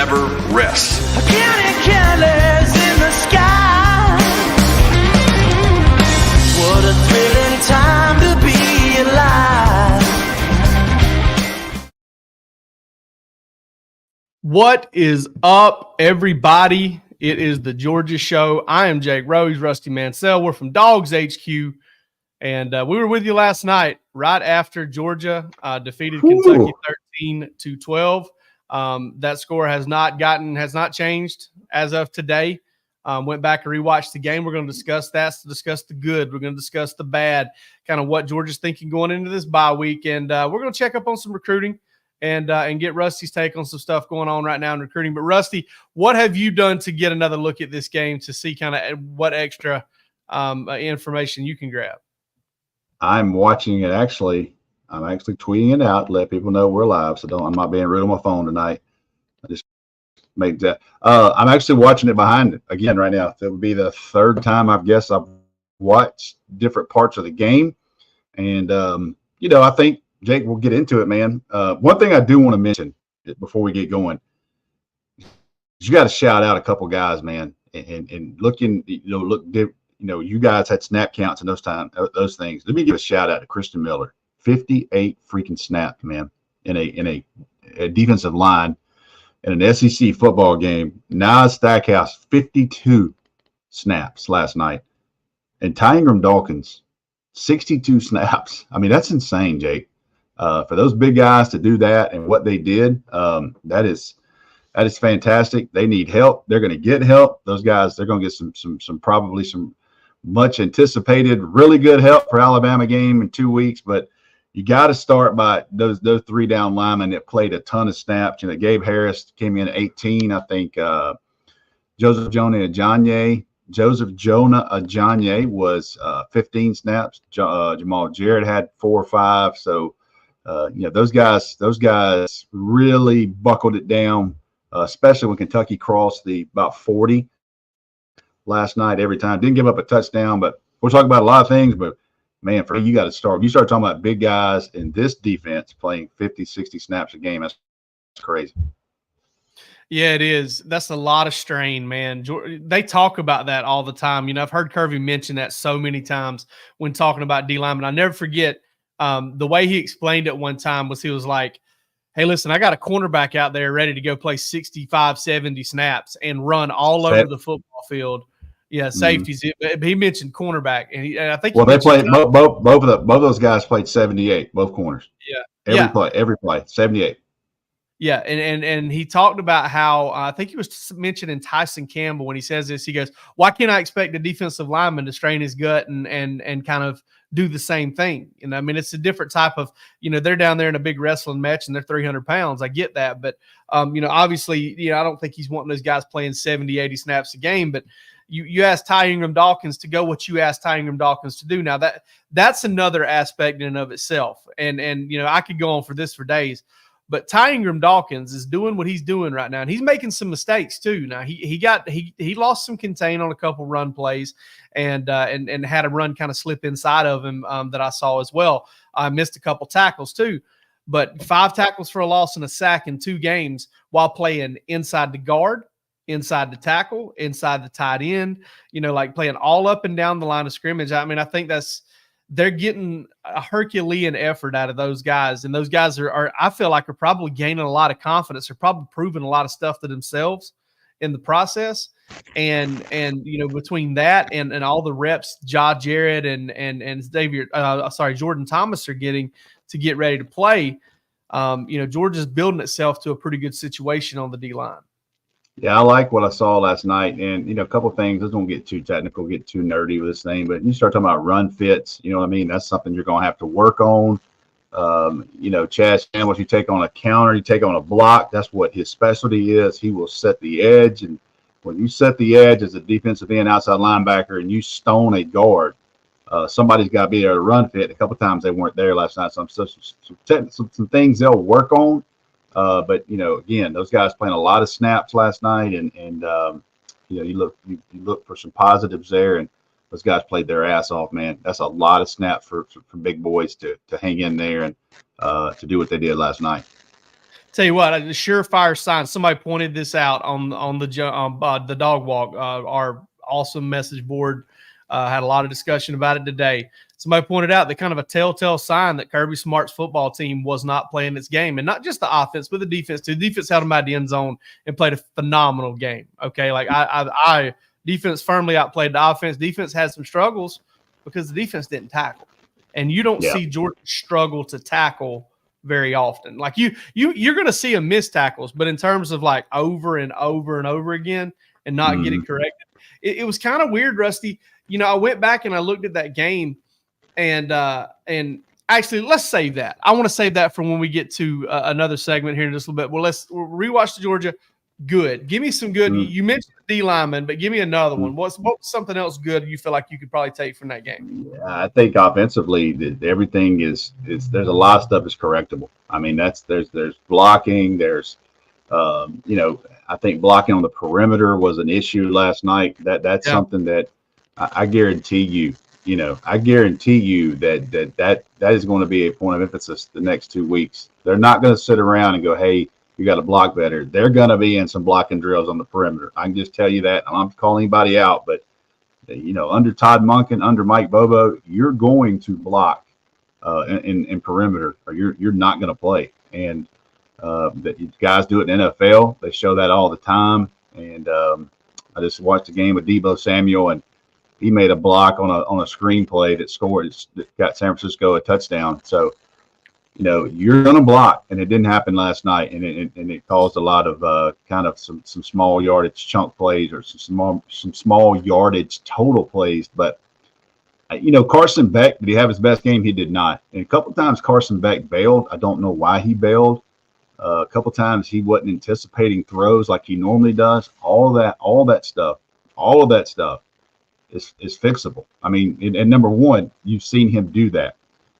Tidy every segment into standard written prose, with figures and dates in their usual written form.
never rests. Counting candles in the sky. What a thrilling time to be alive. What is up, everybody? It is the Georgia Show. I am Jake Rowe. He's Rusty Mansell. We're from Dawgs HQ, and we were with you last night, right after Georgia defeated Kentucky 13-12. That score has not changed as of today. Went back and rewatched the game. We're going to discuss that, discuss the good. We're going to discuss the bad, kind of what Georgia's thinking going into this bye week, and we're going to check up on some recruiting and get Rusty's take on some stuff going on right now in recruiting. But Rusty, what have you done to get another look at this game to see kind of what extra information you can grab? I'm watching it. I'm actually tweeting it out to let people know we're live. So I'm not being rude on my phone tonight. I just make that. I'm actually watching it behind it again right now. That would be the third time I've watched different parts of the game. And, I think, Jake, we'll get into it, man. One thing I do want to mention before we get going is you got to shout out a couple guys, man, and looking, you guys had snap counts and those things. Let me give a shout out to Christian Miller, 58 freaking snaps, man, in a defensive line in an SEC football game. Nas Stackhouse, 52 snaps last night, and Ty Ingram Dawkins, 62 snaps. I mean, that's insane, Jake. For those big guys to do that and what they did, that is fantastic. They need help. They're going to get help. Those guys, they're going to get some probably some much anticipated, really good help for Alabama game in 2 weeks. But you got to start by those three down linemen that played a ton of snaps. Gabe Harris came in at 18. I think Joseph Jonah Ajanye was 15 snaps. Jamal Jarrett had 4 or 5. So. Those guys really buckled it down, especially when Kentucky crossed about 40 last night every time. Didn't give up a touchdown, but we're talking about a lot of things. But, man, you got to start. You start talking about big guys in this defense playing 50, 60 snaps a game. That's crazy. Yeah, it is. That's a lot of strain, man. They talk about that all the time. I've heard Kirby mention that so many times when talking about D-linemen. I never forget the way he explained it one time was he was like, hey, listen, I got a cornerback out there ready to go play 65, 70 snaps and run all over the football field. Yeah, safeties. Mm-hmm. He mentioned cornerback, and I think. Well, they played both of those guys played 78, both corners. Yeah, every play, 78. Yeah, and he talked about how I think he was mentioning Tyson Campbell when he says this. He goes, "Why can't I expect a defensive lineman to strain his gut and kind of do the same thing?" I mean, it's a different type of, they're down there in a big wrestling match and they're 300 pounds. I get that, but obviously, I don't think he's wanting those guys playing 70, 80 snaps a game. But you asked Ty Ingram Dawkins to go what you asked Ty Ingram Dawkins to do. Now that's another aspect in and of itself, and I could go on for this for days. But Ty Ingram Dawkins is doing what he's doing right now, and he's making some mistakes too. Now he lost some contain on a couple run plays, and had a run kind of slip inside of him that I saw as well. I missed a couple tackles too, but 5 tackles for a loss and a sack in 2 games while playing inside the guard, inside the tackle, inside the tight end. Like playing all up and down the line of scrimmage. I mean, I think they're getting a Herculean effort out of those guys. And those guys are I feel like are probably gaining a lot of confidence. They're probably proving a lot of stuff to themselves in the process. And between that and all the reps Jarrett and Jordan Thomas are getting to get ready to play, Georgia's building itself to a pretty good situation on the D-line. Yeah, I like what I saw last night. And, a couple of things. I don't get too technical, get too nerdy with this thing. But you start talking about run fits, you know what I mean? That's something you're going to have to work on. Chad Sandwich, you take on a counter, you take on a block. That's what his specialty is. He will set the edge. And when you set the edge as a defensive end, outside linebacker, and you stone a guard, somebody's got to be there to run fit. A couple of times they weren't there last night. Some things they'll work on. But again, those guys playing a lot of snaps last night, and you look for some positives there, and those guys played their ass off, man. That's a lot of snaps for big boys to hang in there and to do what they did last night. Tell you what, a surefire sign. Somebody pointed this out on the dog walk. Our awesome message board had a lot of discussion about it today. Somebody pointed out that kind of a telltale sign that Kirby Smart's football team was not playing its game, and not just the offense, but the defense too. The defense held them out the end zone and played a phenomenal game. Okay, like I defense firmly outplayed the offense. Defense had some struggles because the defense didn't tackle, and you don't see Georgia struggle to tackle very often. Like you're going to see them miss tackles, but in terms of like over and over and over again and not get it corrected, it was kind of weird, Rusty. You know, I went back and I looked at that game, and actually, let's save that. I want to save that for when we get to another segment here in just a little bit. Well, we'll rewatch the Georgia. Good. Give me some good. You mentioned D lineman, but give me another one. What's something else good you feel like you could probably take from that game? Yeah, I think offensively, everything is there's a lot of stuff is correctable. I mean, there's blocking. There's I think blocking on the perimeter was an issue last night. That's something that I guarantee you. I guarantee you that is going to be a point of emphasis the next 2 weeks. They're not going to sit around and go, hey, you got to block better. They're going to be in some blocking drills on the perimeter. I can just tell you that. I'm not calling anybody out, but under Todd Monken, under Mike Bobo, you're going to block in perimeter, or you're not going to play. And that guys do it in the NFL. They show that all the time. And I just watched a game with Deebo Samuel, and he made a block on a screenplay that got San Francisco a touchdown. So, you're going to block, and it didn't happen last night, and it caused a lot of kind of some small yardage chunk plays or some small yardage total plays. But Carson Beck, did he have his best game? He did not. And a couple of times Carson Beck bailed. I don't know why he bailed. A couple of times he wasn't anticipating throws like he normally does. All that stuff is fixable. I mean, and number one, you've seen him do that.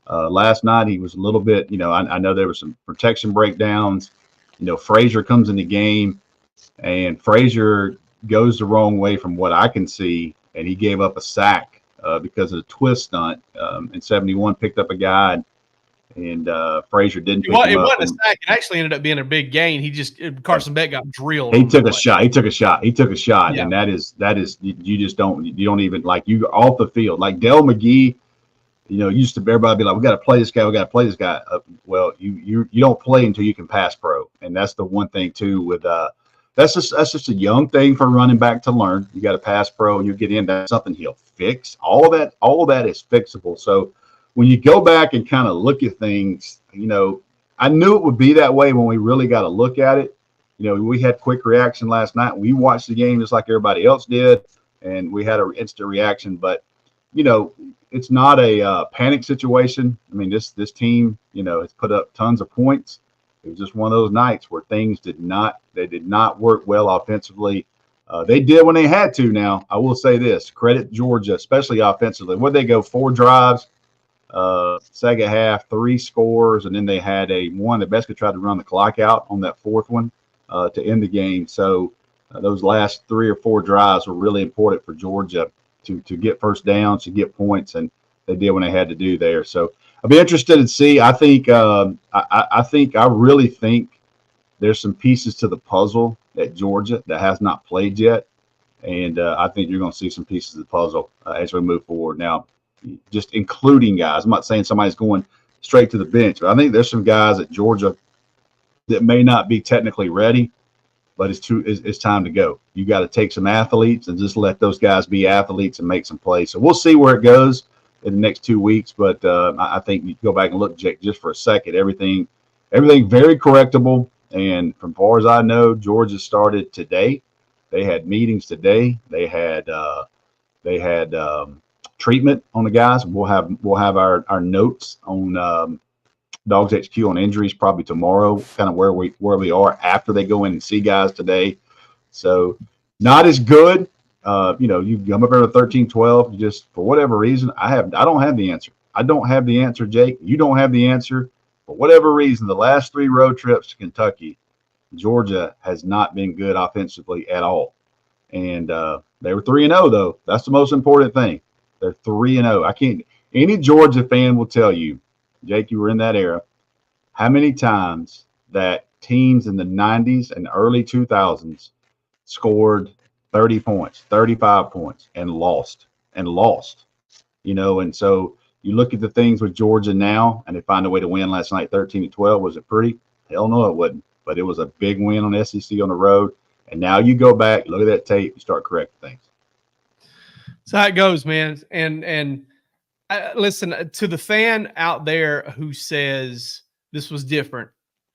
Last night he was a little bit, I know there were some protection breakdowns. Frazier comes in the game, and Frazier goes the wrong way from what I can see, and he gave up a sack because of the twist stunt. And 71 picked up a guy, and Frazier didn't. It wasn't a sack. It actually ended up being a big gain. Carson Beck got drilled. He took a shot. Yeah. And that is you don't even, like, you off the field. Like Dell McGee, used to everybody be like, we got to play this guy. Well, you don't play until you can pass pro, and that's the one thing too. With that's just a young thing for running back to learn. You got to pass pro, and you get in. That's something he'll fix. All of that is fixable. So when you go back and kind of look at things, I knew it would be that way when we really got to look at it. We had quick reaction last night. We watched the game just like everybody else did, and we had an instant reaction. But it's not a panic situation. I mean, this team, has put up tons of points. It was just one of those nights where things did not work well offensively. They did when they had to. Now, I will say this: credit Georgia, especially offensively. Where'd they go? 4 drives, second half, 3 scores, and then they had one that basically tried to run the clock out on that 4th one to end the game. So those last 3 or 4 drives were really important for Georgia to get first downs, to get points, and they did when they had to do there. So I'll be interested to see. I think I really think there's some pieces to the puzzle at Georgia that has not played yet, and I think you're going to see some pieces of the puzzle as we move forward. Now, just including guys. I'm not saying somebody's going straight to the bench, but I think there's some guys at Georgia that may not be technically ready, but it's time to go. You got to take some athletes and just let those guys be athletes and make some plays. So we'll see where it goes in the next 2 weeks. But I think you go back and look, Jake, just for a second. Everything very correctable. And from far as I know, Georgia started today. They had meetings today. They had treatment on the guys. We'll have our notes on Dawgs HQ on injuries probably tomorrow, kind of where we are after they go in and see guys today. So not as good. You come up there to 13-12, just for whatever reason. I don't have the answer. I don't have the answer, Jake. You don't have the answer. For whatever reason, the last 3 road trips to Kentucky, Georgia has not been good offensively at all. And they were 3-0 though. That's the most important thing. They're 3-0. Any Georgia fan will tell you, Jake, you were in that era, how many times that teams in the 90s and early 2000s scored 30 points, 35 points, and lost. And so you look at the things with Georgia now, and they find a way to win last night, 13-12. Was it pretty? Hell no, it wasn't. But it was a big win on SEC on the road. And now you go back, look at that tape, you start correcting things. So how it goes, man. And listen, to the fan out there who says this was different,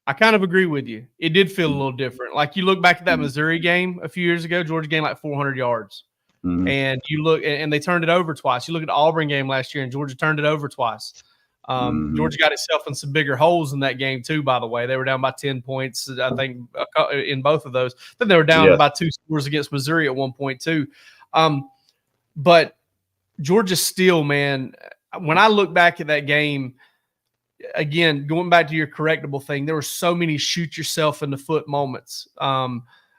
I kind of agree with you. It did feel a little different. Like you look back at that Missouri game a few years ago, Georgia gained like 400 yards. Mm-hmm. And you look, and they turned it over twice. You look at the Auburn game last year, and Georgia turned it over twice. Georgia got itself in some bigger holes in that game too, by the way. They were down by 10 points, I think, in both of those. Then they were down by 2 scores against Missouri at one point too. But Georgia still, man, when I look back at that game, again, going back to your correctable thing, there were so many shoot yourself in the foot moments.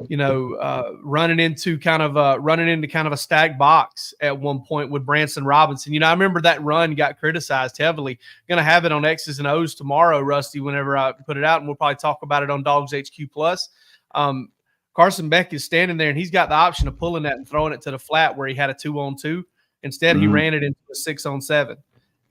Running into kind of a stacked box at one point with Branson Robinson. I remember that run got criticized heavily. Going to have it on X's and O's tomorrow, Rusty, whenever I put it out, and we'll probably talk about it on Dawgs HQ Plus. Carson Beck is standing there, and he's got the option of pulling that and throwing it to the flat where he had a 2-on-2. Instead, he ran it into a 6-on-7.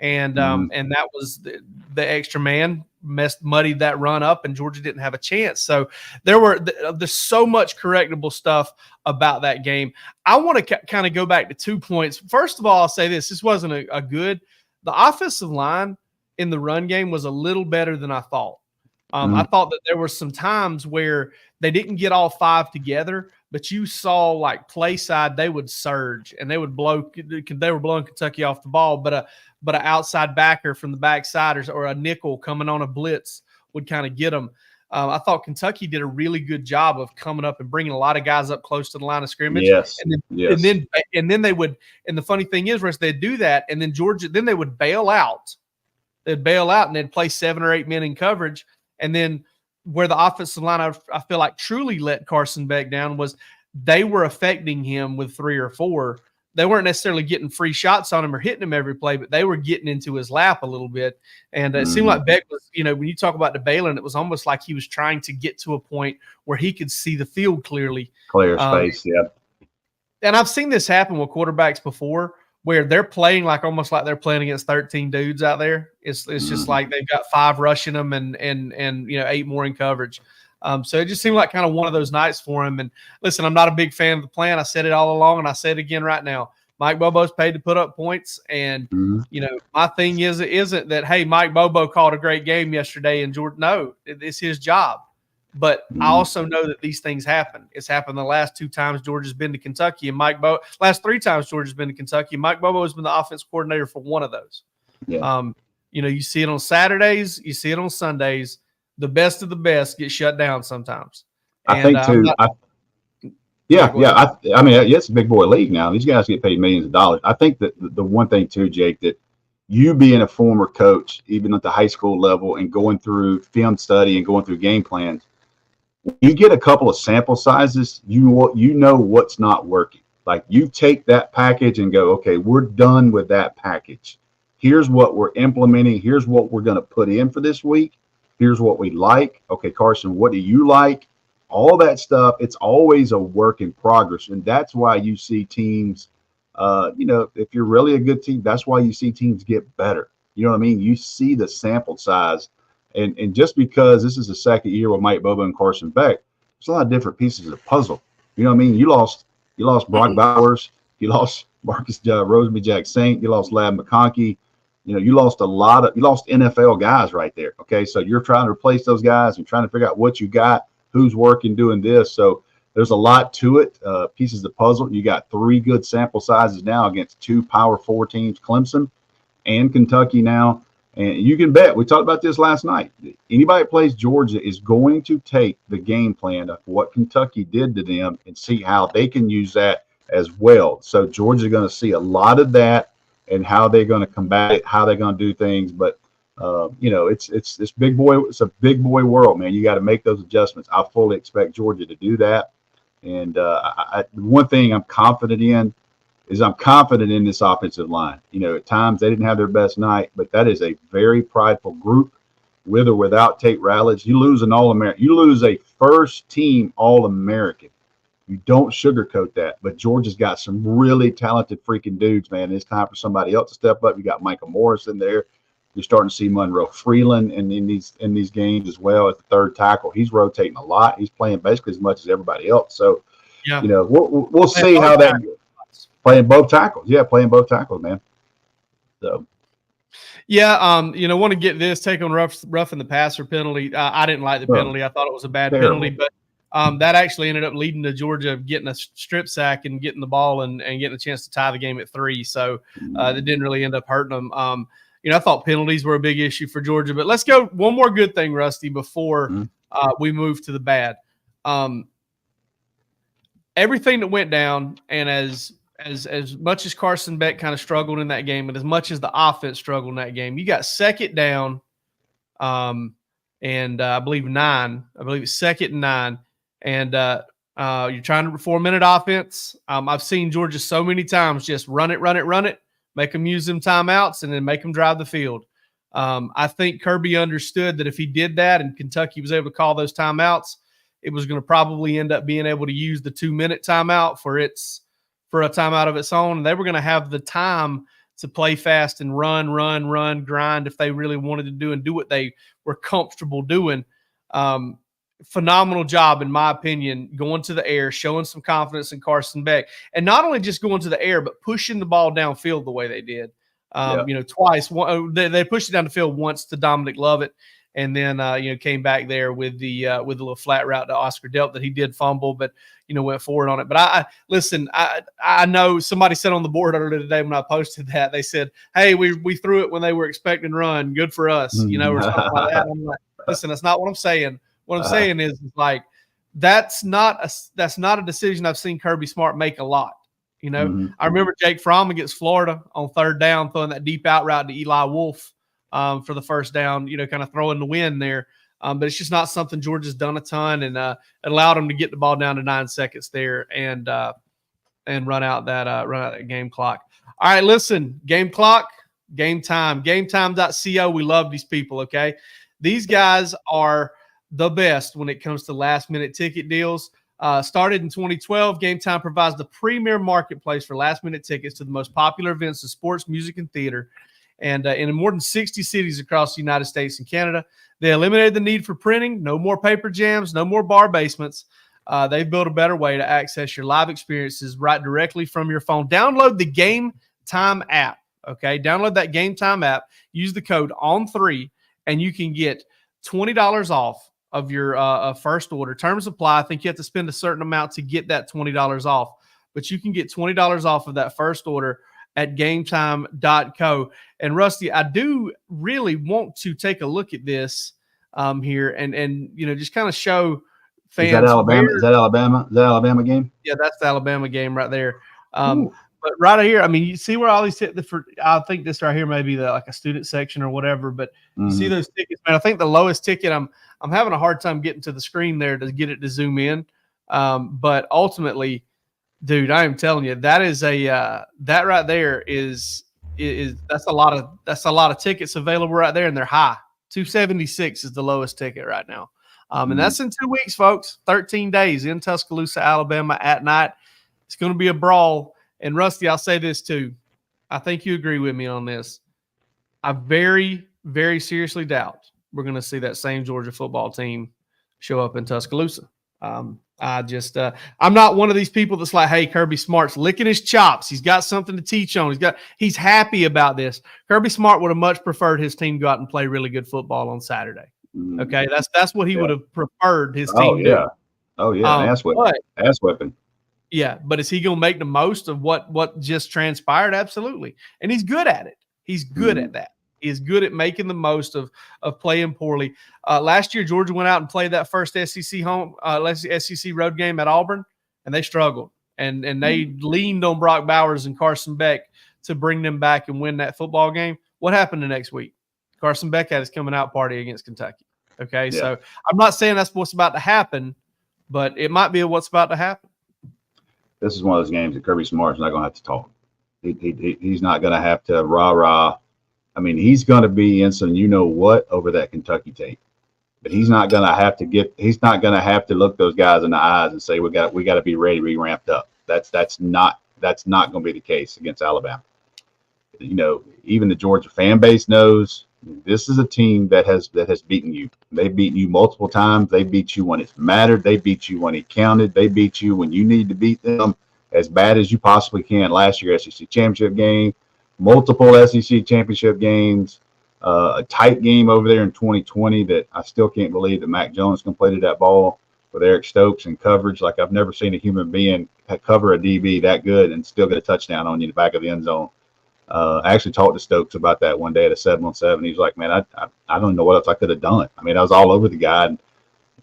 And that was the extra man muddied that run up, and Georgia didn't have a chance. So there's so much correctable stuff about that game. I want to kind of go back to 2 points. First of all, I'll say this wasn't a good – the offensive line in the run game was a little better than I thought. I thought that there were some times where they didn't get all 5 together, but you saw like play side, they would surge and they were blowing Kentucky off the ball, but an outside backer from the backside or a nickel coming on a blitz would kind of get them. I thought Kentucky did a really good job of coming up and bringing a lot of guys up close to the line of scrimmage. And then they would, and the funny thing is, they'd do that, and then then they would bail out. They'd bail out and they'd play 7 or 8 men in coverage. And then where the offensive line, I feel like truly let Carson Beck down was they were affecting him with 3 or 4. They weren't necessarily getting free shots on him or hitting him every play, but they were getting into his lap a little bit. And it seemed like Beck was, when you talk about the bailing, it was almost like he was trying to get to a point where he could see the field clearly. Clear space, yeah. And I've seen this happen with quarterbacks before, where they're playing almost like they're playing against 13 dudes out there. It's just like they've got 5 rushing them and 8 more in coverage. So it just seemed like kind of one of those nights for him. And listen, I'm not a big fan of the plan. I said it all along, and I say it again right now. Mike Bobo's paid to put up points, and my thing isn't that, hey, Mike Bobo called a great game yesterday and Jordan. No, it's his job. But I also know that these things happen. It's happened the last 2 times Georgia's been to Kentucky, and last 3 times Georgia's been to Kentucky. Mike Bobo has been the offense coordinator for one of those. Yeah. You see it on Saturdays, you see it on Sundays. The best of the best get shut down sometimes. I think too. I mean, it's a big boy league now. These guys get paid millions of dollars. I think that the one thing too, Jake, that you being a former coach, even at the high school level, and going through film study and going through game plans, you get a couple of sample sizes, you know what's not working. Like you take that package and go, okay, we're done with that package. Here's what we're implementing. Here's what we're going to put in for this week. Here's what we like. Okay, Carson, what do you like? All that stuff. It's always a work in progress. And that's why you see teams, if you're really a good team, that's why you see teams get better. You know what I mean? You see the sample size. And just because this is the second year with Mike Bobo and Carson Beck, there's a lot of different pieces of the puzzle. You know what I mean? You lost Brock Bowers, you lost Marcus Roseby Jack Saint, you lost Lab McConkey, you lost NFL guys right there. Okay, so you're trying to replace those guys and trying to figure out what you got, who's working, doing this. So there's a lot to it. Pieces of the puzzle. You got 3 good sample sizes now against 2 Power 4 teams, Clemson and Kentucky now. And you can bet, we talked about this last night, anybody that plays Georgia is going to take the game plan of what Kentucky did to them and see how they can use that as well. So Georgia's going to see a lot of that and how they're going to combat it, how they're going to do things. But, it's big boy. It's a big boy world, man. You got to make those adjustments. I fully expect Georgia to do that. And one thing I'm confident in is I'm confident in this offensive line. At times they didn't have their best night, but that is a very prideful group. with or without Tate Ratledge. You lose an All-American. You lose a first-team All-American. You don't sugarcoat that. But Georgia's got some really talented freaking dudes, man. It's time for somebody else to step up. You got Micah Morris in there. You're starting to see Monroe Freeland in these games as well as the third tackle. He's rotating a lot. He's playing basically as much as everybody else. So, yeah, we'll see how that playing both tackles. Yeah, playing both tackles, man. So. Yeah, want to get this take on roughing the passer penalty. I didn't like the penalty. I thought it was a bad penalty, but that actually ended up leading to Georgia getting a strip sack and getting the ball and getting a chance to tie the game at 3. So that didn't really end up hurting them. I thought penalties were a big issue for Georgia. But let's go one more good thing, Rusty, before we move to the bad. Everything that went down, and as much as Carson Beck kind of struggled in that game, and as much as the offense struggled in that game, you got second down, and I believe 9. I believe it's second and 9, and you're trying to 4-minute offense. I've seen Georgia so many times just run it, make them use them timeouts, and then make them drive the field. I think Kirby understood that if he did that and Kentucky was able to call those timeouts, it was going to probably end up being able to use the 2-minute timeout for a timeout of its own. And they were going to have the time to play fast and run, grind if they really wanted to do what they were comfortable doing. Phenomenal job, in my opinion, going to the air, showing some confidence in Carson Beck. And not only just going to the air, but pushing the ball downfield the way they did. Twice. They pushed it down the field once to Dominic Lovett, and then came back there with the little flat route to Oscar Delp that he did fumble, but went forward on it. But I know somebody said on the board earlier today when I posted that, they said, "Hey, we threw it when they were expecting to run. Good for us," or something like that. I'm like, listen, that's not what I'm saying. What I'm saying is like that's not a decision I've seen Kirby Smart make a lot. I remember Jake Fromm against Florida on third down, throwing that deep out route to Eli Wolf for the first down, kind of throwing the wind there. But it's just not something Georgia's done a ton, and it allowed them to get the ball down to 9 seconds there and run out that game clock. All right, listen, game clock, game time, gametime.co. We love these people. Okay. These guys are the best when it comes to last minute ticket deals. Started in 2012, Game Time provides the premier marketplace for last-minute tickets to the most popular events in sports, music, and theater, and in more than 60 cities across the United States and Canada. They eliminated the need for printing, no more paper jams, no more bar basements. They've built a better way to access your live experiences right directly from your phone. Download the Game Time app, okay? Download that Game Time app. Use the code ON3, and you can get $20 off of your first order. Terms apply. I think you have to spend a certain amount to get that $20 off, but you can get $20 off of that first order at gametime.co. And Rusty, I do really want to take a look at this here and just kind of show fans. Is that Alabama? Is that Alabama game? Yeah, that's the Alabama game right there. But right here, I mean, you see where all these I think this right here may be like a student section or whatever, but you see those tickets, man. I think the lowest ticket, I'm having a hard time getting to the screen there to get it to zoom in. But ultimately, dude, I am telling you, that is that right there is that's a lot of tickets available right there, and they're high. 276 is the lowest ticket right now. And that's in 2 weeks, folks. 13 days in Tuscaloosa, Alabama at night. It's going to be a brawl. And Rusty, I'll say this too. I think you agree with me on this. I very, very seriously doubt we're going to see that same Georgia football team show up in Tuscaloosa. I'm not one of these people that's like, hey, Kirby Smart's licking his chops. He's got something to teach on. He's happy about this. Kirby Smart would have much preferred his team go out and play really good football on Saturday. Okay, that's what he would have preferred his team do. Oh yeah, ass whipping. Yeah, but is he going to make the most of what just transpired? Absolutely. And he's good at it. He's good at that. He's good at making the most of playing poorly. Last year, Georgia went out and played that first SEC road game at Auburn, and they struggled. And they leaned on Brock Bowers and Carson Beck to bring them back and win that football game. What happened the next week? Carson Beck had his coming out party against Kentucky. Okay, so I'm not saying that's what's about to happen, but it might be what's about to happen. This is one of those games that Kirby Smart's not going to have to talk. He's not going to have to rah-rah I mean, he's going to be in some you-know-what over that Kentucky tape. But he's not going to have to look those guys in the eyes and say, we got to be ready to be ramped up. That's not going to be the case against Alabama. Even the Georgia fan base knows this is a team that has beaten you. They've beaten you multiple times. They beat you when it's mattered. They beat you when it counted. They beat you when you need to beat them as bad as you possibly can. Last year, SEC championship game, multiple SEC championship games, a tight game over there in 2020 that I still can't believe that Mac Jones completed that ball with Eric Stokes in coverage. Like, I've never seen a human being cover a DB that good and still get a touchdown on you in the back of the end zone. I actually talked to Stokes about that one day at a 7-on-7. He's like, man, I don't know what else I could have done. I mean, I was all over the guy, and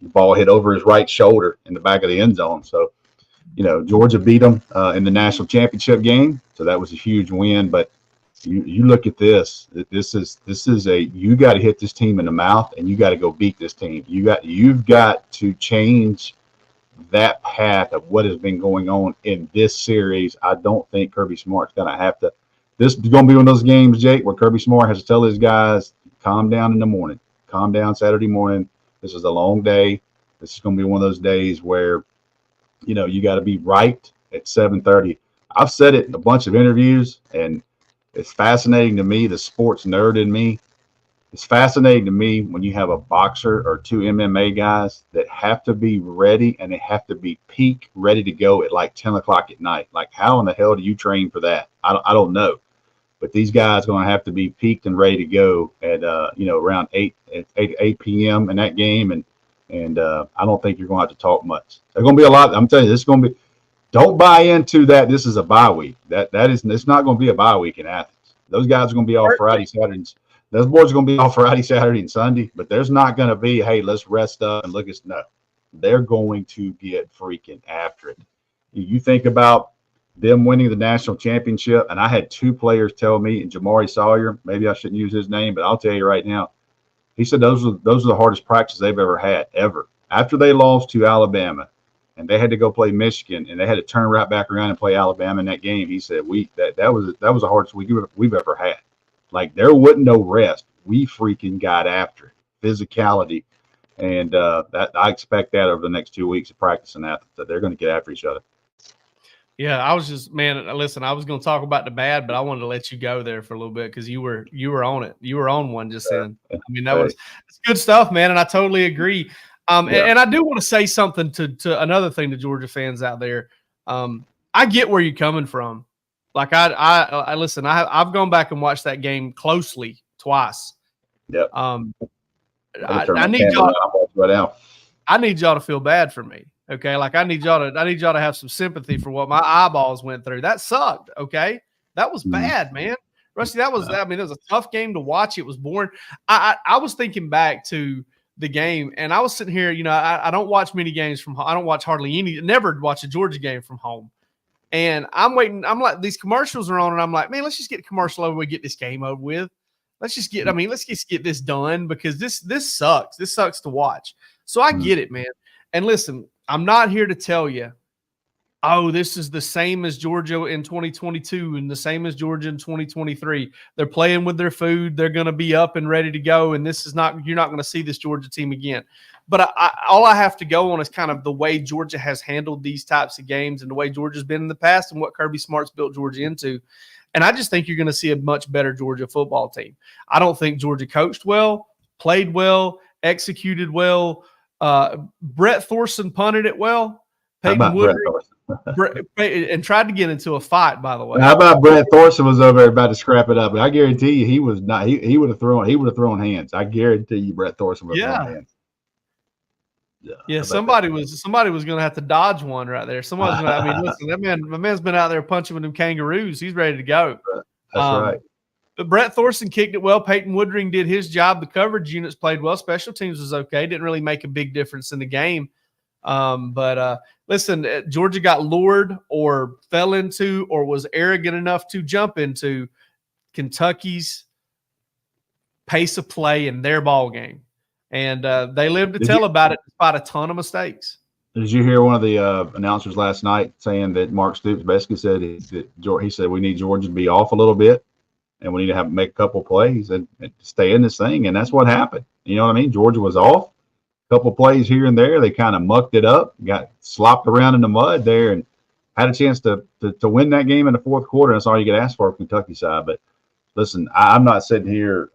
the ball hit over his right shoulder in the back of the end zone. So, Georgia beat them in the national championship game. So that was a huge win. But you look at this. This is you got to hit this team in the mouth, and you got to go beat this team. You've got to change that path of what has been going on in this series. I don't think Kirby Smart's going to have to. This is going to be one of those games, Jake, where Kirby Smart has to tell his guys, calm down in the morning. Calm down Saturday morning. This is a long day. This is going to be one of those days where, you got to be right at 7:30. I've said it in a bunch of interviews, and it's fascinating to me, the sports nerd in me. It's fascinating to me when you have a boxer or two MMA guys that have to be ready, and they have to be peak ready to go at like 10 o'clock at night. Like, how in the hell do you train for that? I don't know. But these guys are going to have to be peaked and ready to go at around 8 p.m. in that game, and I don't think you're going to have to talk much. There's going to be a lot. I'm telling you, this is going to be. Don't buy into that. This is a bye week. It's not going to be a bye week in Athens. Those guys are going to be off Friday, Saturday. Those boys are going to be off Friday, Saturday, and Sunday. But there's not going to be, hey, let's rest up and look at no. They're going to get freaking after it. You think about them winning the national championship, and I had two players tell me, Jamari Sawyer, maybe I shouldn't use his name, but I'll tell you right now, he said those are the hardest practices they've ever had, ever. After they lost to Alabama, and they had to go play Michigan, and they had to turn right back around and play Alabama in that game, he said that was the hardest we've ever had. Like, there wasn't no rest. We freaking got after it, physicality, and that I expect that over the next 2 weeks of practice in Athens, that they're going to get after each other. Yeah, I was just, man, listen, I was going to talk about the bad, but I wanted to let you go there for a little bit because you were on it. You were on one just then. I mean, it's good stuff, man, and I totally agree. And I do want to say something to another thing to Georgia fans out there. I get where you're coming from. Like, I listen, I've gone back and watched that game closely twice. Yep. I need y'all. I need y'all to feel bad for me. Okay, like I need y'all to have some sympathy for what my eyeballs went through. That sucked. Okay, that was bad, man. Rusty, that was. I mean, it was a tough game to watch. It was boring. I was thinking back to the game, and I was sitting here. I don't watch many games from home. I don't watch hardly any. Never watch a Georgia game from home. And I'm waiting. I'm like, these commercials are on, and I'm like, man, let's just get the commercial over with, get this game over with. Let's just get. I mean, let's just get this done because this sucks. This sucks to watch. So I get it, man. And listen, I'm not here to tell you, oh, this is the same as Georgia in 2022 and the same as Georgia in 2023. They're playing with their food. They're going to be up and ready to go. And you're not going to see this Georgia team again. But all I have to go on is kind of the way Georgia has handled these types of games and the way Georgia's been in the past and what Kirby Smart's built Georgia into. And I just think you're going to see a much better Georgia football team. I don't think Georgia coached well, played well, executed well. Brett Thorson punted it well. Peyton Woodring and tried to get into a fight, by the way. How about Brett Thorson was over there about to scrap it up? And I guarantee you he was not. He would have thrown hands. I guarantee you Brett Thorson would have thrown hands. Yeah, somebody was going to have to dodge one right there. Somebody's going to. I mean, listen, my man's been out there punching with them kangaroos. He's ready to go. That's right. But Brett Thorson kicked it well. Peyton Woodring did his job. The coverage units played well. Special teams was okay. Didn't really make a big difference in the game. But listen, Georgia got lured or fell into or was arrogant enough to jump into Kentucky's pace of play in their ball game. And they lived to tell about it despite a ton of mistakes. Did you hear one of the announcers last night saying that Mark Stoops basically said he said we need Georgia to be off a little bit and we need to make a couple plays and stay in this thing. And that's what happened. You know what I mean? Georgia was off. A couple plays here and there. They kind of mucked it up, got slopped around in the mud there, and had a chance to win that game in the fourth quarter. That's all you could ask for Kentucky side. But listen, I'm not sitting here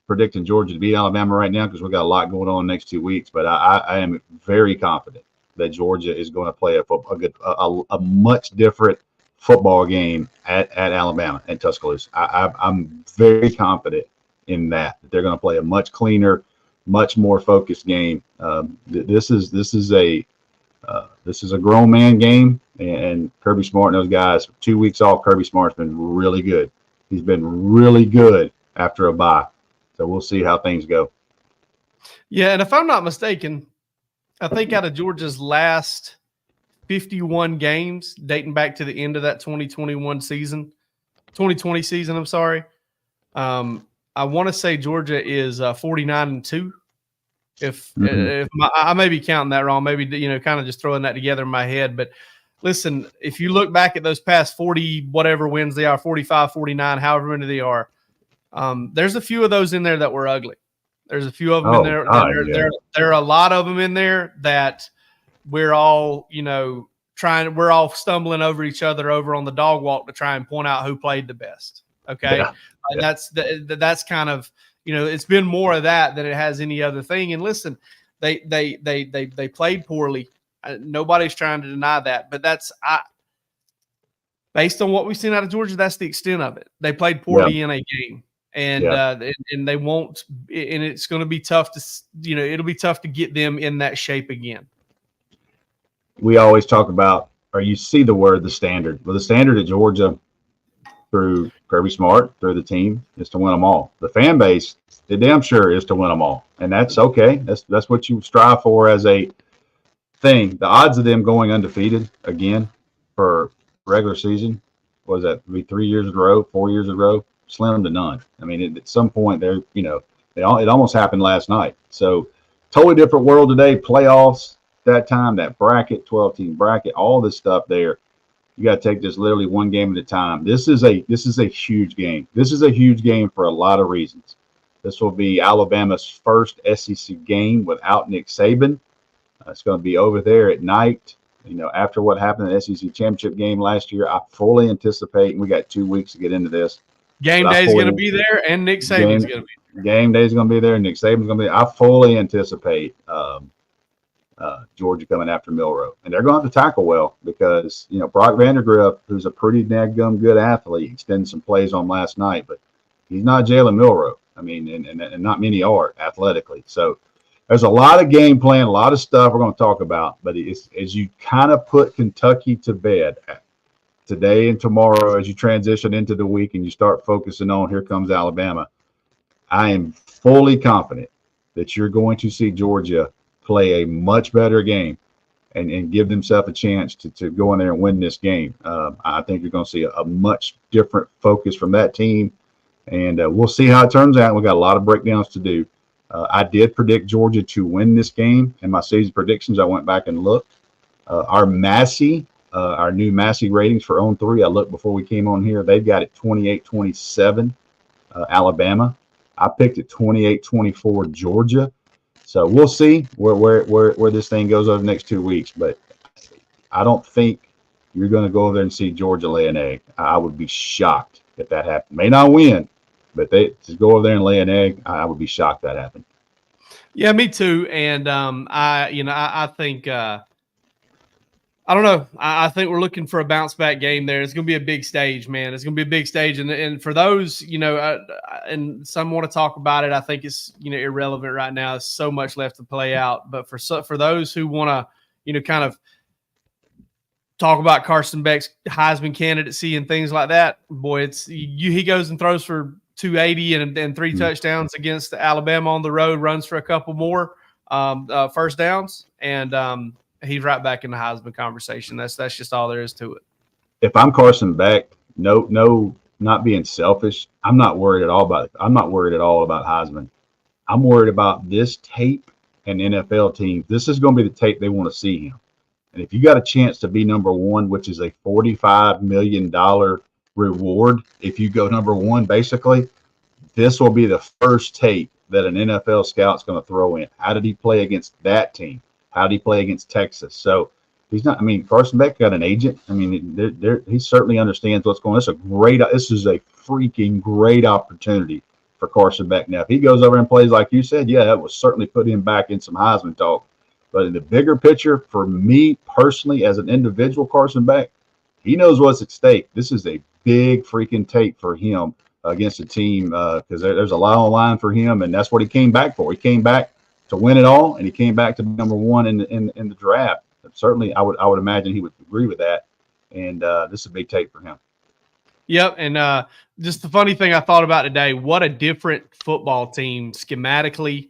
predicting Georgia to beat Alabama right now because we've got a lot going on the next 2 weeks. But I am very confident that Georgia is going to play a much different football game at Alabama and Tuscaloosa. I'm very confident in that they're going to play a much cleaner, much more focused game. This is a grown man game, and Kirby Smart and those guys. 2 weeks off, Kirby Smart's been really good. He's been really good after a bye. So we'll see how things go. Yeah, and if I'm not mistaken, I think out of Georgia's last 51 games dating back to the end of that 2020 season, I'm sorry. I want to say Georgia is 49-2. If I may be counting that wrong, maybe, kind of just throwing that together in my head. But listen, if you look back at those past 40 whatever wins they are, 45, 49, however many they are, there's a few of those in there that were ugly. There's a few of them in there. There are a lot of them in there that we're all, we're all stumbling over each other over on the dog walk to try and point out who played the best. Okay. Yeah. That's kind of, it's been more of that than it has any other thing. And listen, they played poorly. Nobody's trying to deny that, but based on what we've seen out of Georgia, that's the extent of it. They played poorly in a game. And and they won't, and it's going to be tough to, it'll be tough to get them in that shape again. We always talk about, or you see the word, the standard. Well, the standard at Georgia through Kirby Smart, through the team, is to win them all. The fan base, it damn sure is to win them all. And that's okay. That's what you strive for as a thing. The odds of them going undefeated again for regular season, was that be 3 years in a row, 4 years in a row? Slim to none. I mean, at some point there, it almost happened last night. So totally different world today. Playoffs, that time, that bracket, 12-team bracket, all this stuff there. You got to take this literally one game at a time. This is a huge game. This is a huge game for a lot of reasons. This will be Alabama's first SEC game without Nick Saban. It's going to be over there at night. After what happened in the SEC championship game last year, I fully anticipate, and we got 2 weeks to get into this. Game day is going to be there, and Nick Saban's going to be there. Game day is going to be there, and Nick Saban's going to be there. I fully anticipate Georgia coming after Milroe. And they're going to have to tackle well because, Brock Vandergrift, who's a pretty daggum good athlete, extended some plays on last night, but he's not Jalen Milroe. I mean, and not many are athletically. So there's a lot of game plan, a lot of stuff we're going to talk about. But as you kind of put Kentucky to bed today and tomorrow, as you transition into the week and you start focusing on here comes Alabama, I am fully confident that you're going to see Georgia play a much better game and give themselves a chance to go in there and win this game. I think you're going to see a much different focus from that team, and we'll see how it turns out. We've got a lot of breakdowns to do. I did predict Georgia to win this game in my season predictions. I went back and looked. Our new Massey ratings for On 3, I looked before we came on here. They've got it 28-27 Alabama. I picked it 28-24 Georgia. So we'll see where this thing goes over the next 2 weeks. But I don't think you're going to go over there and see Georgia lay an egg. I would be shocked if that happened. May not win, but they to go over there and lay an egg, I would be shocked that happened. Yeah, me too. And I think I don't know. I think we're looking for a bounce back game there. It's going to be a big stage, man. It's going to be a big stage. And for those, and some want to talk about it, I think it's, irrelevant right now. There's so much left to play out. But for those who want to, kind of talk about Carson Beck's Heisman candidacy and things like that, boy, he goes and throws for 280 and 3 touchdowns against Alabama on the road, runs for a couple more first downs, and he's right back in the Heisman conversation. That's just all there is to it. If I'm Carson Beck, no, not being selfish, I'm not worried at all about it. I'm not worried at all about Heisman. I'm worried about this tape and NFL teams. This is going to be the tape they want to see him. And if you got a chance to be number one, which is a $45 million reward if you go number one. Basically, this will be the first tape that an NFL scout's going to throw in. How did he play against that team? How did he play against Texas? So he's not. I mean, Carson Beck got an agent. I mean, he certainly understands what's going on. This is a freaking great opportunity for Carson Beck. Now, if he goes over and plays like you said, yeah, that will certainly put him back in some Heisman talk. But in the bigger picture, for me personally, as an individual, Carson Beck, he knows what's at stake. This is a big freaking tape for him against a team because there's a lot on the line for him, and that's what he came back for. He came back to win it all, and he came back to be number one in the draft. Certainly, I would imagine he would agree with that. And this is a big tape for him. Yep, and just the funny thing I thought about today: what a different football team schematically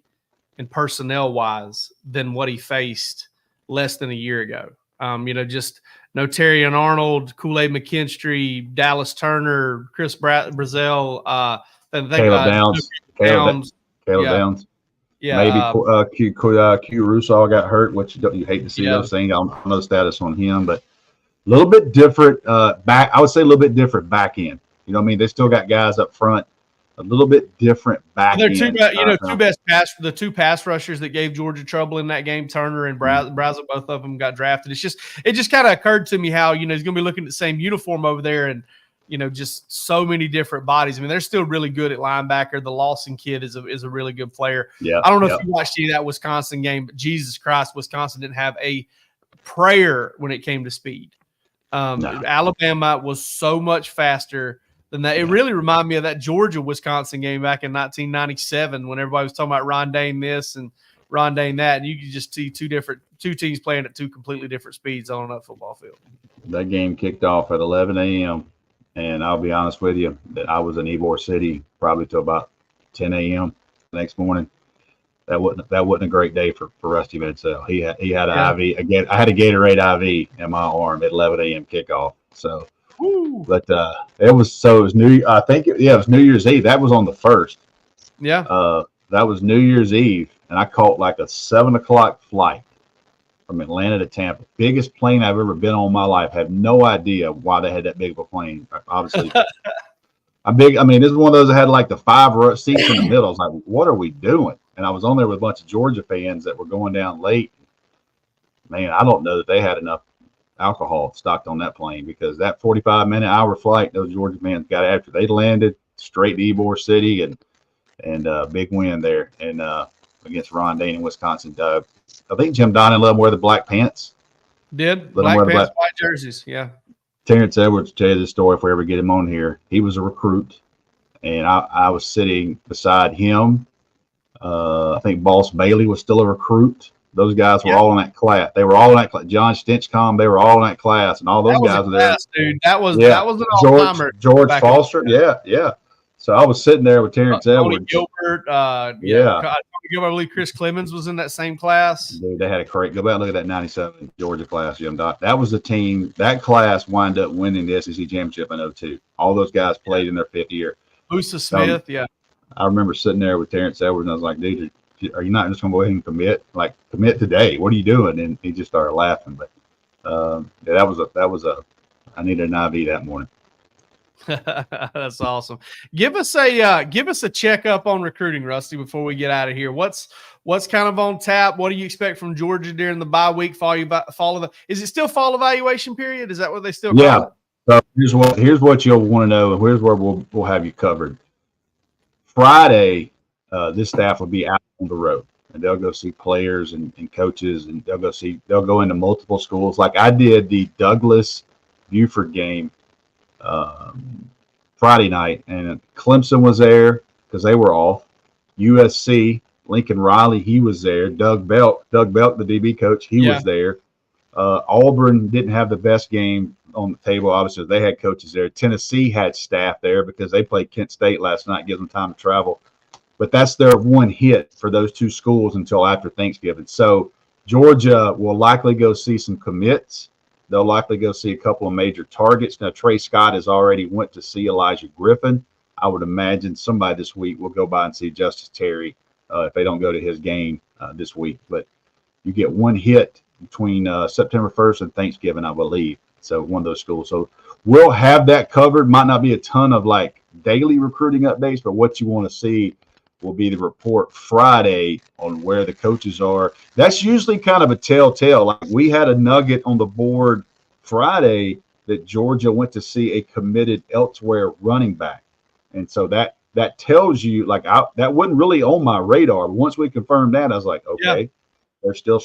and personnel-wise than what he faced less than a year ago. Just no Terry and Arnold, Kool-Aid McKinstry, Dallas Turner, Chris Brazzell, Caleb Downs. Yeah, maybe Q Russo got hurt, which you hate to see those things. I don't know the status on him, but a little bit different back. I would say a little bit different back end. You know what I mean? They still got guys up front. A little bit different back end. The two pass rushers that gave Georgia trouble in that game, Turner and Brazzell, both of them got drafted. It just kind of occurred to me how, he's going to be looking at the same uniform over there and, just so many different bodies. I mean, they're still really good at linebacker. The Lawson kid is a really good player. Yeah. I don't know if you watched any of that Wisconsin game, but Jesus Christ, Wisconsin didn't have a prayer when it came to speed. No. Alabama was so much faster than that. It really reminded me of that Georgia-Wisconsin game back in 1997 when everybody was talking about Rondane this and Rondane that, and you could just see two teams playing at two completely different speeds on a football field. That game kicked off at 11 a.m., and I'll be honest with you that I was in Ybor City probably till about 10 a.m. the next morning. That wasn't a great day for Rusty Medsell. He had an IV. Again, I had a Gatorade IV in my arm at 11 a.m. kickoff. So. But it was New. I think it was New Year's Eve. That was on the 1st. Yeah. That was New Year's Eve, and I caught like a 7:00 flight from Atlanta to Tampa. Biggest plane I've ever been on in my life. Had no idea why they had that big of a plane. Obviously, this is one of those that had like the 5 seats in the middle. I was like, what are we doing? And I was on there with a bunch of Georgia fans that were going down late. Man, I don't know that they had enough alcohol stocked on that plane because that 45-hour flight, those Georgia fans got after. They landed straight to Ybor City and big win there and against Rondane in Wisconsin. I think Jim Donnan let them wear the black pants. Black pants, white jerseys. Yeah. Terrence Edwards, tell you this story if we ever get him on here. He was a recruit, and I was sitting beside him. I think Boss Bailey was still a recruit. Those guys were all in that class. They were all in that class. John Stinchcomb, they were all in that class, and all those guys were there. Dude, that was an all-timer. George Foster, yeah. So I was sitting there with Terrence Edwards. Tony Gilbert, Tony Gilbert, I believe Chris Clemens was in that same class. Dude, they had a great. Go back and look at that '97 Georgia class, Jim Dot. That was the team. That class wound up winning the SEC championship in 2002. All those guys played in their 5th year. Musa Smith, I remember sitting there with Terrence Edwards, and I was like, dude, are you not just going to go ahead and commit? Like, commit today. What are you doing? And he just started laughing. But I needed an IV that morning. That's awesome. Give us a checkup on recruiting, Rusty, before we get out of here. What's kind of on tap? What do you expect from Georgia during the bye week? Is it still fall evaluation period? Is that what they still call it? So here's what you'll want to know. Here's where we'll have you covered. Friday, this staff will be out on the road, and they'll go see players and coaches, and they'll go into multiple schools. Like I did the Douglas Buford game Friday night, and Clemson was there because they were off. USC, Lincoln Riley, he was there. Doug Belk, the DB coach, he was there. Auburn didn't have the best game on the table. Obviously, they had coaches there. Tennessee had staff there because they played Kent State last night, gives them time to travel. But that's their one hit for those two schools until after Thanksgiving. So Georgia will likely go see some commits. They'll likely go see a couple of major targets. Now, Trey Scott has already went to see Elijah Griffin. I would imagine somebody this week will go by and see Justice Terry if they don't go to his game this week. But you get one hit between September 1st and Thanksgiving, I believe. So one of those schools. So we'll have that covered. Might not be a ton of like daily recruiting updates, but what you want to see will be the report Friday on where the coaches are. That's usually kind of a telltale. Like we had a nugget on the board Friday that Georgia went to see a committed elsewhere running back. And so that tells you, like, that wasn't really on my radar. But once we confirmed that, I was like, okay, yeah, there's still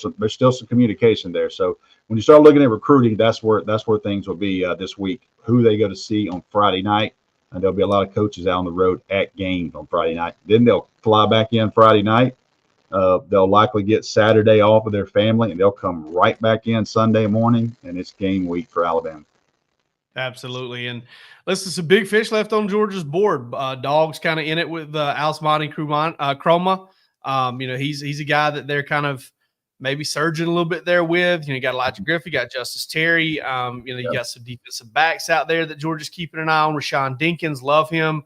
some communication there. So when you start looking at recruiting, that's where things will be this week. Who they go to see on Friday night, and there'll be a lot of coaches out on the road at games on Friday night. Then they'll fly back in Friday night. They'll likely get Saturday off with their family, and they'll come right back in Sunday morning, and it's game week for Alabama. Absolutely. And listen, some big fish left on Georgia's board. Dawgs kind of in it with Alsmani Chroma. He's a guy that they're kind of maybe surging a little bit there with. You got Elijah Griffey, you got Justice Terry. You got some defensive backs out there that Georgia's keeping an eye on. Rashawn Dinkins, love him.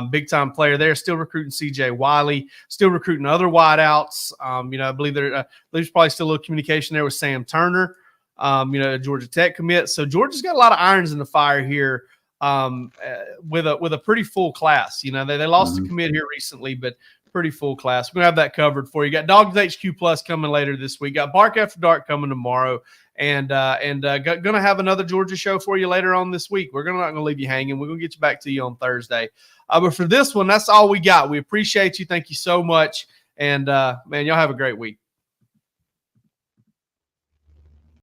Big time player there. Still recruiting CJ Wiley. Still recruiting other wideouts. I believe there's probably still a little communication there with Sam Turner. Georgia Tech commit. So Georgia's got a lot of irons in the fire here with a pretty full class. They lost a commit here recently, but pretty full class. We're going to have that covered for you. Got Dawgs HQ Plus coming later this week. Got Bark After Dark coming tomorrow. And going to have another Georgia show for you later on this week. We're not going to leave you hanging. We're going to get you back to you on Thursday. But for this one, that's all we got. We appreciate you. Thank you so much. And, man, y'all have a great week.